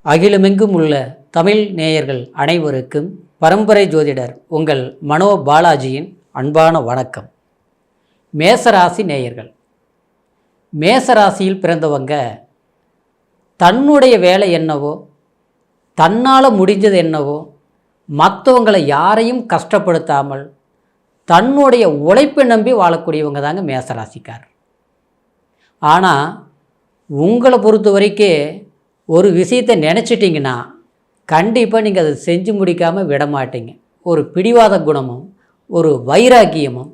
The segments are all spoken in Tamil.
அகிலமெங்கும் உள்ள தமிழ் நேயர்கள் அனைவருக்கும் பரம்பரை ஜோதிடர் உங்கள் மனோ பாலாஜியின் அன்பான வணக்கம். மேசராசி நேயர்கள், மேசராசியில் பிறந்தவங்க தன்னுடைய வேலை என்னவோ, தன்னால் முடிஞ்சது என்னவோ, மற்றவங்களை யாரையும் கஷ்டப்படுத்தாமல் தன்னுடைய உழைப்பை நம்பி வாழக்கூடியவங்க தாங்க மேசராசிக்கார். ஆனால் உங்களை பொறுத்த வரைக்கும் ஒரு விஷயத்தை நினச்சிட்டிங்கன்னா கண்டிப்பாக நீங்கள் அதை செஞ்சு முடிக்காமல் விட மாட்டீங்க. ஒரு பிடிவாத குணமும் ஒரு வைராக்கியமும்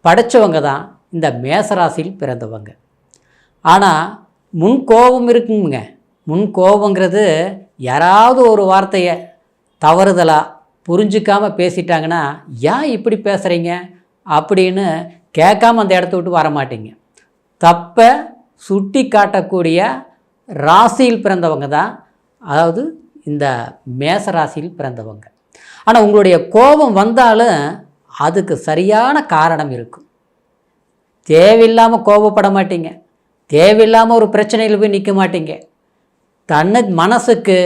படைத்தவங்க தான் இந்த மேசராசியில் பிறந்தவங்க. ஆனால் முன்கோபம் இருக்குங்க. முன்கோபங்கிறது யாராவது ஒரு வார்த்தையை தவறுதலாக புரிஞ்சிக்காமல் பேசிட்டாங்கன்னா, ஏன் இப்படி பேசுகிறீங்க அப்படின்னு கேட்காம அந்த இடத்த விட்டு வரமாட்டீங்க. தப்பை சுட்டி காட்டக்கூடிய ராசியில் பிறந்தவங்க தான், அதாவது இந்த மேசராசியில் பிறந்தவங்க. ஆனால் உங்களுடைய கோபம் வந்தாலும் அதுக்கு சரியான காரணம் இருக்கும். தேவையில்லாமல் கோபப்பட மாட்டீங்க, தேவையில்லாமல் ஒரு பிரச்சனையில் போய் நிற்க மாட்டீங்க. மனசுக்கு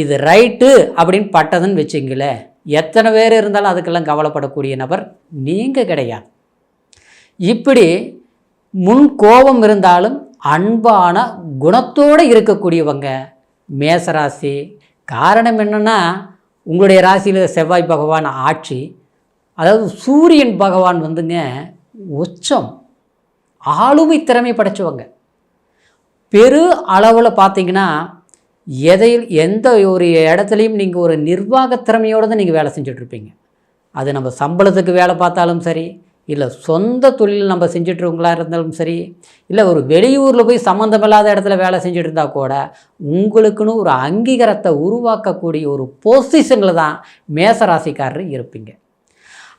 இது ரைட்டு அப்படின்னு பட்டதுன்னு வச்சிங்களேன், எத்தனை பேர் இருந்தாலும் அதுக்கெல்லாம் கவலைப்படக்கூடிய நபர் நீங்கள் கிடையாது. இப்படி முன் கோபம் இருந்தாலும் அன்பான குணத்தோடு இருக்கக்கூடியவங்க மேசராசி. காரணம் என்னென்னா, உங்களுடைய ராசியில் செவ்வாய் பகவான் ஆட்சி, அதாவது சூரியன் பகவான் வந்துங்க உச்சம், ஆளுமை திறமை படைச்சவங்க. பெரு அளவில் பார்த்தீங்கன்னா எந்த ஒரு இடத்துலையும் நீங்கள் ஒரு நிர்வாக திறமையோடு தான் நீங்கள் வேலை செஞ்சிட்ருப்பீங்க. அது நம்ம சம்பளத்துக்கு வேலை பார்த்தாலும் சரி, இல்லை சொந்த தொழில் நம்ம செஞ்சிட்ருவங்களா இருந்தாலும் சரி, இல்லை ஒரு வெளியூரில் போய் சம்மந்தமில்லாத இடத்துல வேலை செஞ்சுட்டு இருந்தால் கூட உங்களுக்குன்னு ஒரு அங்கீகாரத்தை உருவாக்கக்கூடிய ஒரு பொசிஷனில் தான் மேசராசிக்காரர் இருப்பீங்க.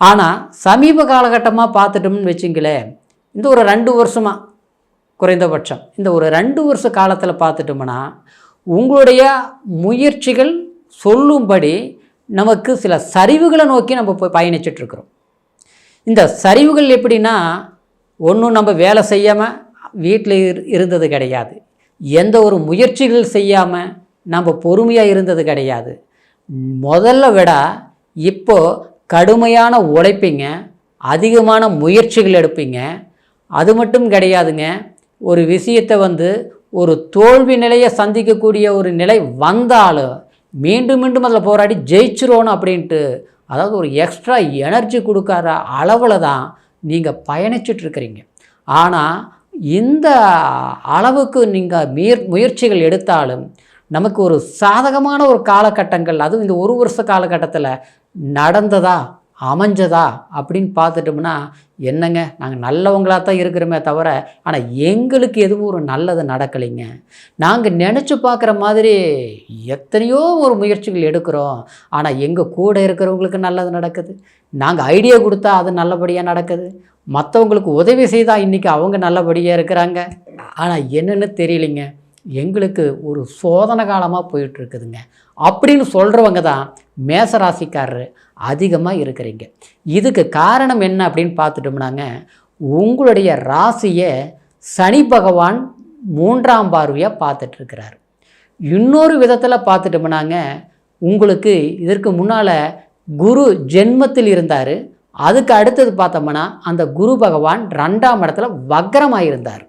ஆனால் சமீப காலகட்டமாக பார்த்துட்டோம்னு வச்சிங்களேன், இந்த ஒரு 2 வருஷமாக குறைந்தபட்சம் இந்த ஒரு 2 வருஷ காலத்தில் பார்த்துட்டோம்னா உங்களுடைய முயற்சிகள் சொல்லும்படி நமக்கு சில சரிவுகளை நோக்கி நம்ம போய் பயணிச்சிட்ருக்குறோம். இந்த சரிவுகள் எப்படின்னா, ஒன்றும் நம்ம வேலை செய்யாமல் வீட்டில் இருந்தது கிடையாது, எந்த ஒரு முயற்சிகள் செய்யாமல் நம்ம பொறுமையாக இருந்தது கிடையாது. முதல்ல விட இப்போது கடுமையான உழைப்பீங்க, அதிகமான முயற்சிகள் எடுப்பீங்க. அது மட்டும் கிடையாதுங்க, ஒரு விஷயத்தை ஒரு தோல்வி நிலையை சந்திக்கக்கூடிய ஒரு நிலை வந்தாலும் மீண்டும் மீண்டும் அதில் போராடி ஜெயிச்சிரோணும் அப்படின்ட்டு, அதாவது ஒரு எக்ஸ்ட்ரா எனர்ஜி கொடுக்காத அளவில் தான் நீங்கள் பயணிச்சிட்ருக்கிறீங்க. ஆனால் இந்த அளவுக்கு நீங்கள் முயற்சிகள் எடுத்தாலும் நமக்கு ஒரு சாதகமான ஒரு காலகட்டங்கள், அதுவும் இந்த 1 வருஷ காலகட்டத்தில் நடந்ததா அமைஞ்சதா அப்படின்னு பார்த்துட்டோம்னா, என்னங்க நாங்கள் நல்லவங்களாக தான் இருக்கிறோமே தவிர, ஆனால் எங்களுக்கு எதுவும் ஒரு நல்லது நடக்கலைங்க. நாங்கள் நினச்சி பார்க்குற மாதிரி எத்தனையோ ஒரு முயற்சிகள் எடுக்கிறோம், ஆனால் எங்கள் கூட இருக்கிறவங்களுக்கு நல்லது நடக்குது. நாங்கள் ஐடியா கொடுத்தா அது நல்லபடியாக நடக்குது, மற்றவங்களுக்கு உதவி செய்தால் இன்றைக்கி அவங்க நல்லபடியாக இருக்கிறாங்க. ஆனால் என்னென்னு தெரியலைங்க, எங்களுக்கு ஒரு சோதனை காலமாக போயிட்டுருக்குதுங்க அப்படின்னு சொல்கிறவங்க தான் மேசராசிக்காரர் அதிகமாக இருக்கிறீங்க. இதுக்கு காரணம் என்ன அப்படின்னு பார்த்துட்டோம்னாங்க, உங்களுடைய ராசியை சனி பகவான் 3ஆம் பார்வையாக பார்த்துட்ருக்கிறார். இன்னொரு விதத்தில் பார்த்துட்டோம்னாங்க, உங்களுக்கு இதற்கு முன்னால் குரு ஜென்மத்தில் இருந்தார். அதுக்கு அடுத்தது பார்த்தோம்னா அந்த குரு பகவான் 2ஆம் இடத்துல வக்ரமாக இருந்தார்.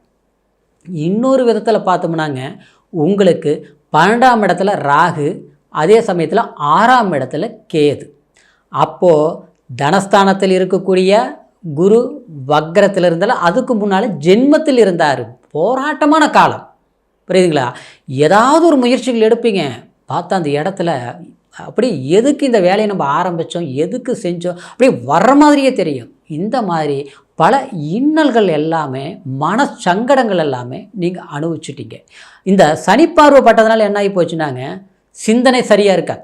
இன்னொரு விதத்தில் பார்த்தோம்னாங்க, உங்களுக்கு 12ஆம் இடத்துல ராகு, அதே சமயத்தில் 6ஆம் இடத்துல கேது. அப்போது தனஸ்தானத்தில் இருக்கக்கூடிய குரு வக்ரத்தில் இருந்தாலும் அதுக்கு முன்னால் ஜென்மத்தில் இருந்தார். போராட்டமான காலம், புரியுதுங்களா? ஏதாவது ஒரு முயற்சிகள் எடுப்பீங்க, பார்த்தா அந்த இடத்துல அப்படி எதுக்கு இந்த வேலையை நம்ம ஆரம்பித்தோம், எதுக்கு செஞ்சோம் அப்படி வர்ற மாதிரியே தெரியும். இந்த மாதிரி பல இன்னல்கள் எல்லாமே, மன சங்கடங்கள் எல்லாமே நீங்கள் அனுபவிச்சிட்டீங்க. இந்த சனிப்பார்வை பட்டதுனால என்ன ஆகி போச்சுன்னாங்க, சிந்தனை சரியாக இருக்காது.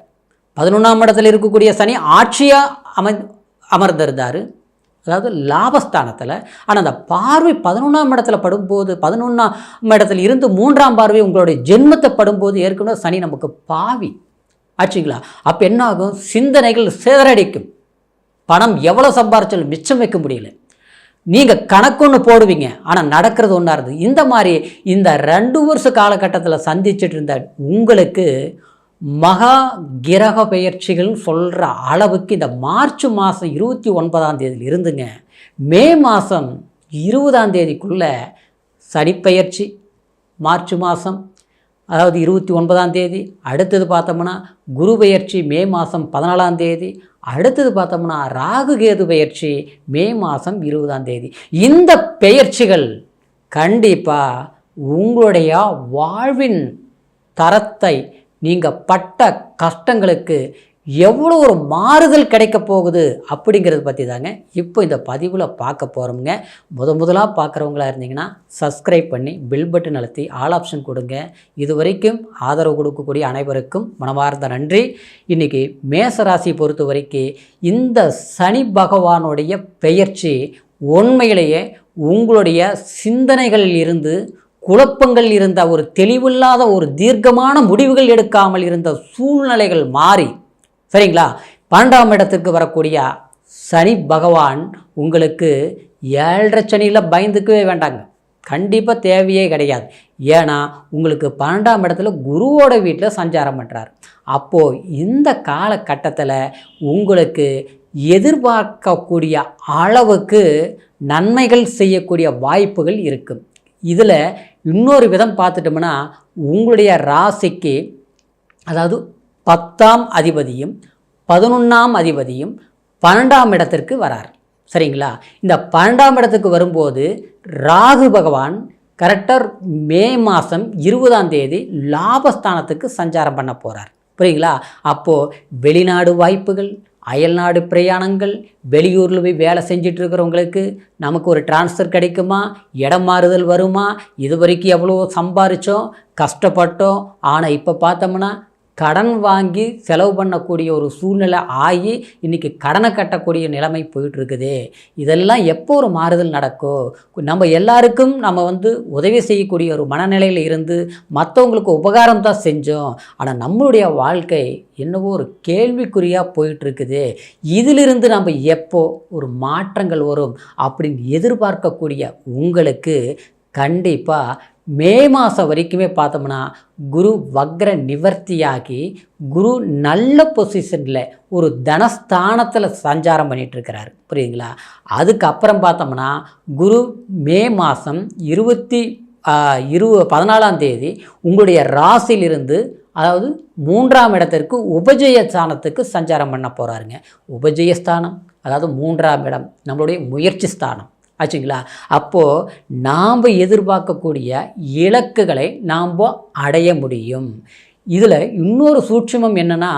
11ஆம் இடத்துல இருக்கக்கூடிய சனி ஆட்சியாக அமர்ந்திருந்தார், அதாவது லாபஸ்தானத்தில். ஆனால் அந்த பார்வை 11ஆம் இடத்துல படும்போது, 11ஆம் இடத்துல இருந்து 3ஆம் பார்வை உங்களுடைய ஜென்மத்தை படும்போது, ஏற்கனவே சனி நமக்கு பாவி ஆச்சுங்களா. அப்போ என்ன ஆகும், சிந்தனைகள் சேதறடிக்கும். பணம் எவ்வளோ சம்பாரிச்சாலும் மிச்சம் வைக்க முடியல. நீங்கள் கணக்கு போடுவீங்க, ஆனால் நடக்கிறது ஒன்றா இருக்குது. இந்த மாதிரி இந்த 2 வருஷ காலகட்டத்தில் சந்திச்சுட்டு இருந்த உங்களுக்கு மகா கிரக பெயர்ச்சிகள்னு சொல்கிற அளவுக்கு இந்த மார்ச் மாதம் 29ஆம் இருந்துங்க மே மாதம் 20ஆம் சனிப்பெயர்ச்சி மார்ச் மாதம், அதாவது 29ஆம் அடுத்தது பார்த்தோம்னா குரு பெயர்ச்சி மே மாதம் 14ஆம் அடுத்தது பார்த்தோம்னா ராகு கேது பெயர்ச்சி மே மாதம் 20ஆம் இந்த பெயர்ச்சிகள் கண்டிப்பாக உங்களுடைய வாழ்வின் தரத்தை, நீங்கள் பட்ட கஷ்டங்களுக்கு எவ்வளோ ஒரு மாறுதல் கிடைக்க போகுது அப்படிங்கிறத பற்றி தாங்க இப்போ இந்த பதிவில் பார்க்க போகிறோமுங்க. முதலாக பார்க்குறவங்களா இருந்தீங்கன்னா சப்ஸ்கிரைப் பண்ணி பில் பட்டன் அழுத்தி ஆல் ஆப்ஷன் கொடுங்க. இது வரைக்கும் ஆதரவு கொடுக்கக்கூடிய அனைவருக்கும் மனமார்ந்த நன்றி. இன்றைக்கி மேசராசி பொறுத்த வரைக்கும் இந்த சனி பகவானுடைய பெயர்ச்சி உண்மையிலேயே உங்களுடைய சிந்தனைகளில் இருந்து, குழப்பங்கள் இருந்த, ஒரு தெளிவில்லாத, ஒரு தீர்க்கமான முடிவுகள் எடுக்காமல் இருந்த சூழ்நிலைகள் மாறி, சரிங்களா, 12ஆம் இடத்துக்கு வரக்கூடிய சனி பகவான் உங்களுக்கு 7.5 சனியில் பயந்துக்கவே வேண்டாங்க. கண்டிப்பாக தேவையே கிடையாது. ஏன்னா உங்களுக்கு 12ஆம் இடத்துல குருவோட வீட்டில் சஞ்சாரம் பண்ணுறார். அப்போது இந்த காலகட்டத்தில் உங்களுக்கு எதிர்பார்க்கக்கூடிய அளவுக்கு நன்மைகள் செய்யக்கூடிய வாய்ப்புகள் இருக்கும். இதில் இன்னொரு விதம் பார்த்துட்டோம்னா உங்களுடைய ராசிக்கு, அதாவது 10ஆம் அதிபதியும் 11ஆம் அதிபதியும் 12ஆம் இடத்திற்கு வரார். சரிங்களா, இந்த 12ஆம் இடத்துக்கு வரும்போது ராகு பகவான் கரெக்டாக மே மாதம் 20ஆம் லாபஸ்தானத்துக்கு சஞ்சாரம் பண்ண போகிறார். புரியுங்களா? அப்போது வெளிநாடு வாய்ப்புகள், அயல்நாடு பிரயாணங்கள், வெளியூரில் போய் வேலை செஞ்சிட்ருக்கிறவங்களுக்கு நமக்கு ஒரு டிரான்ஸ்ஃபர் கிடைக்குமா, இடம் மாறுதல் வருமா, இது வரைக்கும் எவ்வளோ சம்பாரித்தோம், கஷ்டப்பட்டோம், ஆனால் இப்போ பார்த்தோம்னா கடன் வாங்கி செலவு பண்ணக்கூடிய ஒரு சூழ்நிலை ஆகி இன்றைக்கி கடனை கட்டக்கூடிய நிலைமை போயிட்டுருக்குது. இதெல்லாம் எப்போ ஒரு மாறுதல் நடக்கும்? நம்ம எல்லாருக்கும் நம்ம உதவி செய்யக்கூடிய ஒரு மனநிலையில் இருந்து மற்றவங்களுக்கு உபகாரம் தான் செஞ்சோம். ஆனால் நம்மளுடைய வாழ்க்கை என்னவோ ஒரு கேள்விக்குறியாக போயிட்டுருக்குது. இதிலிருந்து நம்ம எப்போ ஒரு மாற்றங்கள் வரும் அப்படின்னு எதிர்பார்க்கக்கூடிய உங்களுக்கு கண்டிப்பாக மே மாதம் வரைக்குமே பார்த்தோம்னா குரு வக்ர நிவர்த்தியாகி குரு நல்ல பொசிஷனில் ஒரு தனஸ்தானத்தில் சஞ்சாரம் பண்ணிகிட்ருக்கிறார். புரியுதுங்களா? அதுக்கப்புறம் பார்த்தோம்னா குரு மே மாதம் 14ஆம் உங்களுடைய ராசியிலிருந்து, அதாவது 3ஆம் இடத்திற்கு உபஜயஸ்தானத்துக்கு சஞ்சாரம் பண்ண போகிறாருங்க. உபஜயஸ்தானம் அதாவது 3ஆம் இடம் நம்மளுடைய முயற்சி ஸ்தானம் ஆச்சுங்களா. அப்போது நாம் எதிர்பார்க்கக்கூடிய இலக்குகளை நாம் அடைய முடியும். இதில் இன்னொரு சூட்சுமம் என்னென்னா,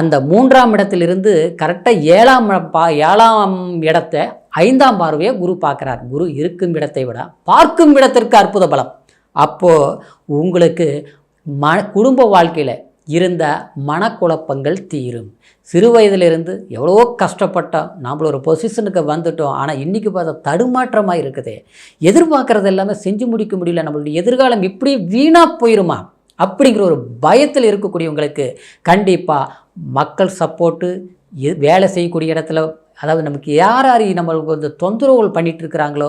அந்த 3ஆம் இடத்திலிருந்து கரெக்டாக 7ஆம் இடத்தை 5ஆம் பார்வையை குரு பார்க்குறார். குரு இருக்கும் இடத்தை விட பார்க்கும் இடத்திற்கு அற்புத பலம். அப்போது உங்களுக்கு குடும்ப வாழ்க்கையில் இருந்த மனக்குழப்பங்கள் தீரும். சிறு வயதிலிருந்து எவ்வளோ கஷ்டப்பட்டோம், நம்மள ஒரு பொசிஷனுக்கு வந்துட்டோம், ஆனால் இன்றைக்கி பார்த்தா தடுமாற்றமாக இருக்குது. எதிர்பார்க்குறது எல்லாமே செஞ்சு முடிக்க முடியல, நம்மளுடைய எதிர்காலம் இப்படி வீணாக போயிடுமா அப்படிங்கிற ஒரு பயத்தில் இருக்கக்கூடியவங்களுக்கு கண்டிப்பாக மக்கள் சப்போர்ட்டு, வேலை செய்யக்கூடிய இடத்துல, அதாவது நமக்கு யார் நம்மளுக்கு தொந்தரவுகள் பண்ணிகிட்ருக்கிறாங்களோ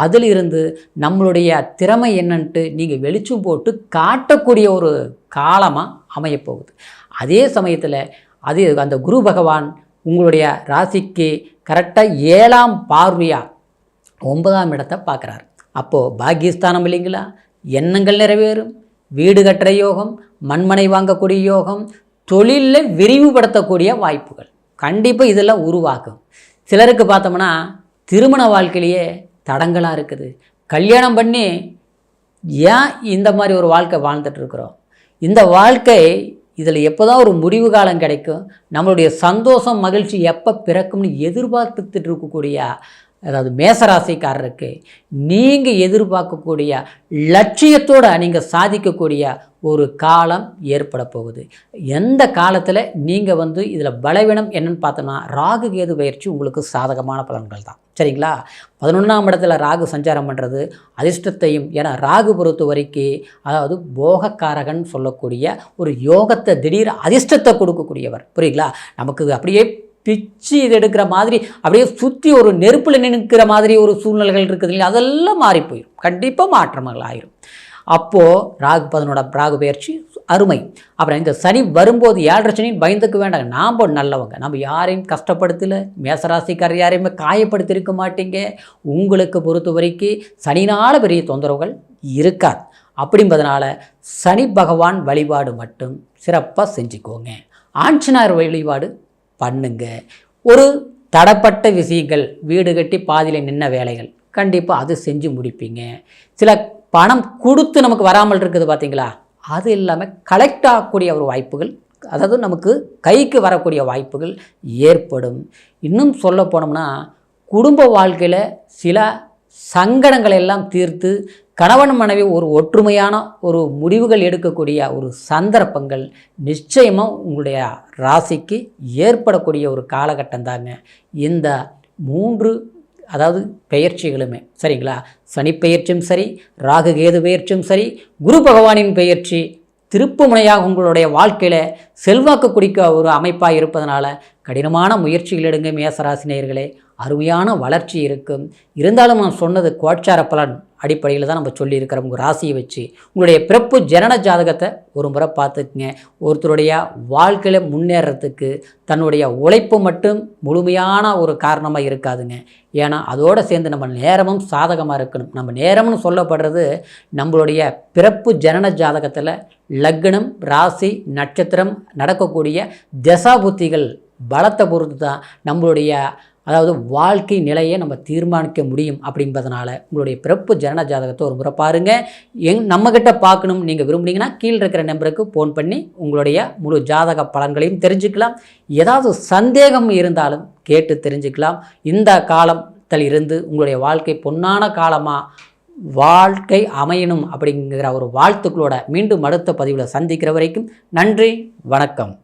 அதிலிருந்து நம்மளுடைய திறமை என்னன்ட்டு நீங்கள் வெளிச்சம் போட்டு காட்டக்கூடிய ஒரு காலமாக அமையப்போகுது. அதே சமயத்தில் அந்த குரு பகவான் உங்களுடைய ராசிக்கு கரெக்டாக 7ஆம் பார்வையாக 9ஆம் இடத்தை பார்க்குறார். அப்போது பாக்கியஸ்தானம் இல்லைங்களா, எண்ணங்கள் நிறைவேறும், வீடு கட்டுற யோகம், மண்மனை வாங்கக்கூடிய யோகம், தொழிலில் விரிவுபடுத்தக்கூடிய வாய்ப்புகள் கண்டிப்பாக இதெல்லாம் உருவாக்கும். சிலருக்கு பார்த்தோம்னா திருமண வாழ்க்கையிலேயே தடங்களாக இருக்குது. கல்யாணம் பண்ணி ஏன் இந்த மாதிரி ஒரு வாழ்க்கை வாழ்ந்துட்டுருக்குறோம், இந்த வாழ்க்கை இதில் எப்போ தான் ஒரு முடிவு காலம் கிடைக்கும், நம்மளுடைய சந்தோஷம் மகிழ்ச்சி எப்போ பிறக்கும்னு எதிர்பார்த்துட்டு இருக்கக்கூடிய, அதாவது மேசராசிக்காரருக்கு நீங்கள் எதிர்பார்க்கக்கூடிய லட்சியத்தோடு நீங்கள் சாதிக்கக்கூடிய ஒரு காலம் ஏற்பட போகுது. எந்த காலத்தில் நீங்கள் இதில் பலவீனம் என்னன்னு பார்த்தோம்னா ராகு கேது பயிற்சி உங்களுக்கு சாதகமான பலன்கள் தான். சரிங்களா? 11ஆம் இடத்துல ராகு சஞ்சாரம் பண்ணுறது அதிர்ஷ்டத்தையும், ஏன்னா ராகு பொறுத்த வரைக்கும் அதாவது போகக்காரகன் சொல்லக்கூடிய ஒரு யோகத்தை, திடீர் அதிர்ஷ்டத்தை கொடுக்கக்கூடியவர். புரியுங்களா? நமக்கு அப்படியே பிச்சு இது எடுக்கிற மாதிரி அப்படியே சுற்றி ஒரு நெருப்பில் நிற்கிற மாதிரி ஒரு சூழ்நிலைகள் இருக்குது இல்லையா, அதெல்லாம் மாறி போயிடும், கண்டிப்பாக மாற்றங்கள் ஆயிரும். அப்போது ராகு 11ஆம் ராகு பயிற்சி அருமை. அப்புறம் இந்த சனி வரும்போது 7.5 சனி பயந்துக்க வேண்டாங்க. நாம் நல்லவங்க, நம்ம யாரையும் கஷ்டப்படுத்தலை, மேசராசிக்காரர் யாரையுமே காயப்படுத்தியிருக்க மாட்டீங்க. உங்களுக்கு பொறுத்த வரைக்கும் சனினால் பெரிய தொந்தரவுகள் இருக்காது. அப்படின்பதனால சனி பகவான் வழிபாடு மட்டும் சிறப்பாக செஞ்சுக்கோங்க. ஆஞ்சநேயர் வழிபாடு பண்ணுங்க. ஒரு தடப்பட்ட விஷயங்கள், வீடு கட்டி பாதியில் நின்ன வேலைகள் கண்டிப்பாக அது செஞ்சு முடிப்பீங்க. சில பணம் கொடுத்து நமக்கு வராமல் இருக்குது பார்த்தீங்களா, அது இல்லாமல் கலெக்ட் ஆகக்கூடிய ஒரு வாய்ப்புகள், அதாவது நமக்கு கைக்கு வரக்கூடிய வாய்ப்புகள் ஏற்படும். இன்னும் சொல்ல போனோம்னா குடும்ப வாழ்க்கையில் சில சங்கடங்களை எல்லாம் தீர்த்து கணவன் மனைவி ஒரு ஒற்றுமையான ஒரு முடிவுகள் எடுக்கக்கூடிய ஒரு சந்தர்ப்பங்கள் நிச்சயமாக உங்களுடைய ராசிக்கு ஏற்படக்கூடிய ஒரு காலகட்டம் தாங்க இந்த 3 அதாவது பெயர்ச்சிகளுமே. சரிங்களா, சனி பெயர்ச்சியும் சரி, ராகு கேது பெயர்ச்சியும் சரி, குரு பகவானின் பெயர்ச்சி திருப்பு முனையாக உங்களுடைய வாழ்க்கையில் செல்வாக்கு குடிக்க ஒரு அமைப்பாக இருப்பதனால கடினமான முயற்சிகள் எடுங்க மேசராசி நேயர்களே. அருமையான வளர்ச்சி இருக்கும். இருந்தாலும் நான் சொன்னது கோட்சார பலன் அடிப்படையில் தான் நம்ம சொல்லியிருக்கிறோம். உங்கள் ராசியை வச்சு உங்களுடைய பிறப்பு ஜனன ஜாதகத்தை ஒரு முறை பார்த்துக்குங்க. ஒருத்தருடைய வாழ்க்கையில் முன்னேறத்துக்கு தன்னுடைய உழைப்பு மட்டும் முழுமையான ஒரு காரணமாக இருக்காதுங்க. ஏன்னா அதோடு சேர்ந்து நம்ம நேரமும் சாதகமாக இருக்கணும். நம்ம நேரம்னு சொல்லப்படுறது நம்மளுடைய பிறப்பு ஜனன ஜாதகத்தில் லக்னம், ராசி, நட்சத்திரம் நடக்கக்கூடிய தசாபுத்திகள் பலத்தை பொறுத்து தான் நம்மளுடைய அதாவது வாழ்க்கை நிலையை நம்ம தீர்மானிக்க முடியும். அப்படின்பதனால உங்களுடைய பிறப்பு ஜனன ஜாதகத்தை ஒரு முறை பாருங்கள். நம்மக்கிட்ட பார்க்கணும் நீங்கள் விரும்புனீங்கன்னா கீழே இருக்கிற நம்பருக்கு ஃபோன் பண்ணி உங்களுடைய முழு ஜாதக பலன்களையும் தெரிஞ்சுக்கலாம். ஏதாவது சந்தேகம் இருந்தாலும் கேட்டு தெரிஞ்சுக்கலாம். இந்த காலத்தில் இருந்து உங்களுடைய வாழ்க்கை பொன்னான காலமாக வாழ்க்கை அமையணும் அப்படிங்கிற ஒரு வாழ்த்துக்களோட மீண்டும் அடுத்த பதிவில் சந்திக்கிற வரைக்கும் நன்றி, வணக்கம்.